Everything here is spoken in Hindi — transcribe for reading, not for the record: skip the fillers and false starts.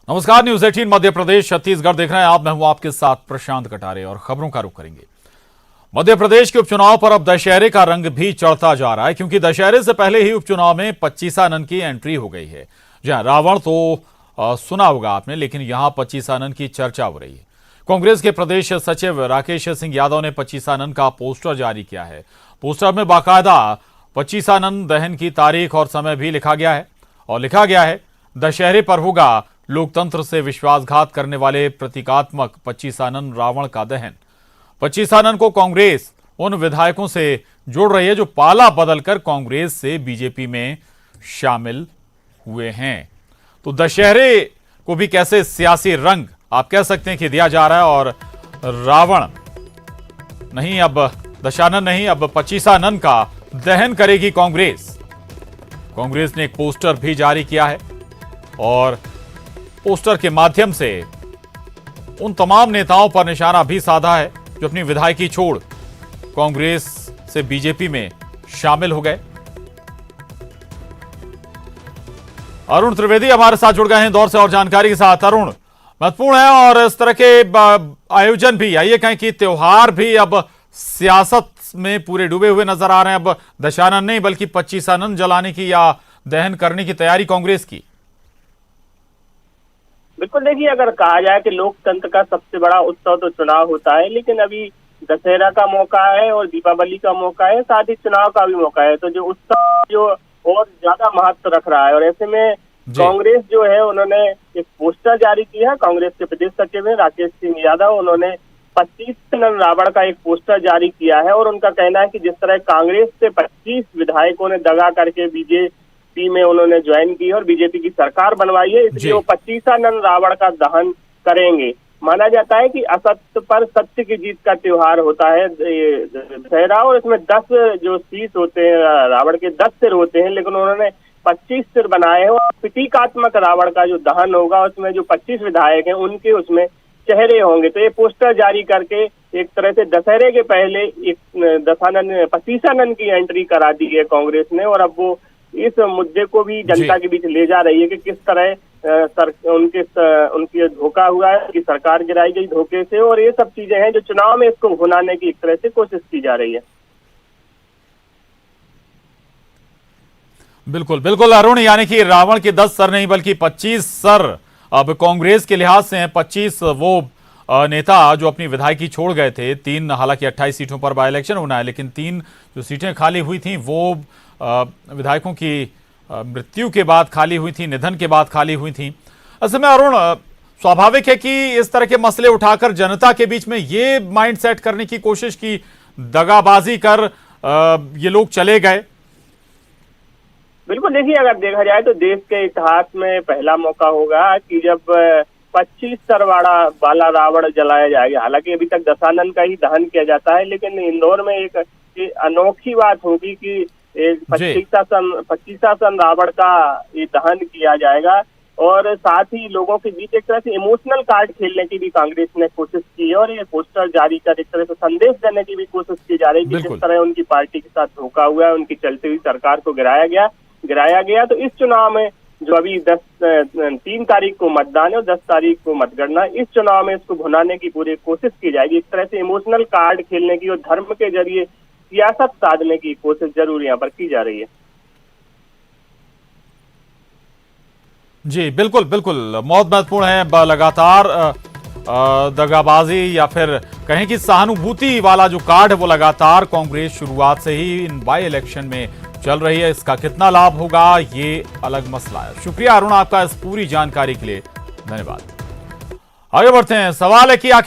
नमस्कार, न्यूज 18 मध्य प्रदेश छत्तीसगढ़ देख रहे हैं आप। मैं हूं आपके साथ प्रशांत कटारे और खबरों का रुख करेंगे। मध्य प्रदेश के उपचुनाव पर अब दशहरे का रंग भी चढ़ता जा रहा है, क्योंकि दशहरे से पहले ही उपचुनाव में 25 की एंट्री हो गई है। जहां रावण तो सुना होगा आपने, लेकिन यहां 25 की चर्चा हो रही है। कांग्रेस के प्रदेश सचिव राकेश सिंह यादव ने 25 का पोस्टर जारी किया है। पोस्टर में बाकायदा 25 दहन की तारीख और समय भी लिखा गया है और लिखा गया है, दशहरे पर होगा लोकतंत्र से विश्वासघात करने वाले प्रतीकात्मक 25 रावण का दहन। 25 को कांग्रेस उन विधायकों से जोड़ रही है जो पाला बदलकर कांग्रेस से बीजेपी में शामिल हुए हैं। तो दशहरे को भी कैसे सियासी रंग आप कह सकते हैं कि दिया जा रहा है, और रावण नहीं, अब दशानन नहीं, अब 25 का दहन करेगी कांग्रेस। कांग्रेस ने एक पोस्टर भी जारी किया है और पोस्टर के माध्यम से उन तमाम नेताओं पर निशाना भी साधा है जो अपनी विधायकी छोड़ कांग्रेस से बीजेपी में शामिल हो गए। अरुण त्रिवेदी हमारे साथ जुड़ गए हैं दौर से और जानकारी के साथ। अरुण, महत्वपूर्ण है और इस तरह के आयोजन भी, आइए कहें कि त्योहार भी अब सियासत में पूरे डूबे हुए नजर आ रहे हैं। अब दशानन नहीं बल्कि 25 जलाने की या दहन करने की तैयारी कांग्रेस की। बिल्कुल, देखिए, अगर कहा जाए कि लोकतंत्र का सबसे बड़ा उत्सव तो चुनाव होता है, लेकिन अभी दशहरा का मौका है और दीपावली का मौका है, साथ ही चुनाव का भी मौका है, तो जो उत्सव जो और ज्यादा महत्व रख रहा है। और ऐसे में कांग्रेस जो है, उन्होंने एक पोस्टर जारी किया है। कांग्रेस के प्रदेश सचिव है राकेश सिंह यादव, उन्होंने 25 रावण का एक पोस्टर जारी किया है और उनका कहना है कि जिस तरह कांग्रेस से 25 विधायकों ने दगा करके बीजेपी में उन्होंने ज्वाइन की और बीजेपी की सरकार बनवाई है, इसलिए वो 25 रावण का दहन करेंगे। माना जाता है कि असत्य पर सत्य की जीत का त्योहार होता है दशहरा, और इसमें 10 जो शीश होते हैं रावण के, 10 सिर होते हैं, लेकिन उन्होंने 25 सिर बनाए हैं। और प्रतीकात्मक रावण का जो दहन होगा उसमें जो 25 विधायक हैं उनके उसमें चेहरे होंगे। तो ये पोस्टर जारी करके एक तरह से दशहरे के पहले एक 25 की एंट्री करा दी है कांग्रेस ने, और अब वो इस मुद्दे को भी जनता के बीच ले जा रही है कि किस तरह उनकी धोखा हुआ है, कि सरकार गिराई गई धोखे से, और ये सब चीजें हैं जो चुनाव में इसको भुनाने की एक तरह से कोशिश की जा रही है। बिल्कुल बिल्कुल अरुण, यानी कि रावण के 10 सर नहीं बल्कि 25 सर अब कांग्रेस के लिहाज से हैं। 25 वो नेता जो अपनी विधायकी छोड़ गए थे। 3, हालांकि 28 सीटों पर बाय इलेक्शन होना है, लेकिन 3 जो सीटें खाली हुई थी वो विधायकों की मृत्यु के बाद खाली हुई थी, निधन के बाद खाली हुई थी। असल में अरुण, स्वाभाविक है कि इस तरह के मसले उठाकर जनता के बीच में ये माइंड सेट करने की कोशिश की दगाबाजी कर ये लोग चले गए। बिल्कुल, देखिए, अगर देखा जाए तो देश के इतिहास में पहला मौका होगा कि जब 25 सर वाला रावण जलाया जाएगा। हालांकि अभी तक दशानन का ही दहन किया जाता है, लेकिन इंदौर में एक अनोखी बात होगी कि 25 रावण का ये दहन किया जाएगा। और साथ ही लोगों के बीच एक तरह से इमोशनल कार्ड खेलने की भी कांग्रेस ने कोशिश की है, और ये पोस्टर जारी कर एक तरह से संदेश देने की भी कोशिश की जा रही है कि जिस तरह उनकी पार्टी के साथ धोखा हुआ है, उनकी चलती हुई सरकार को गिराया गया। तो इस चुनाव में जो अभी 3 तारीख को मतदान है और 10 तारीख को मतगणना, इस चुनाव में इसको भुनाने की पूरी कोशिश की जाएगी। एक तरह से इमोशनल कार्ड खेलने की और धर्म के जरिए सियासत साधने की कोशिश जरूर यहाँ पर की जा रही है। जी बिल्कुल बिल्कुल, बहुत महत्वपूर्ण है। लगातार दगाबाजी या फिर कहें कि सहानुभूति वाला जो कार्ड है वो लगातार कांग्रेस शुरुआत से ही इन बाई इलेक्शन में चल रही है। इसका कितना लाभ होगा ये अलग मसला है। शुक्रिया अरुण आपका इस पूरी जानकारी के लिए, धन्यवाद। आगे बढ़ते हैं। सवाल है कि आखिर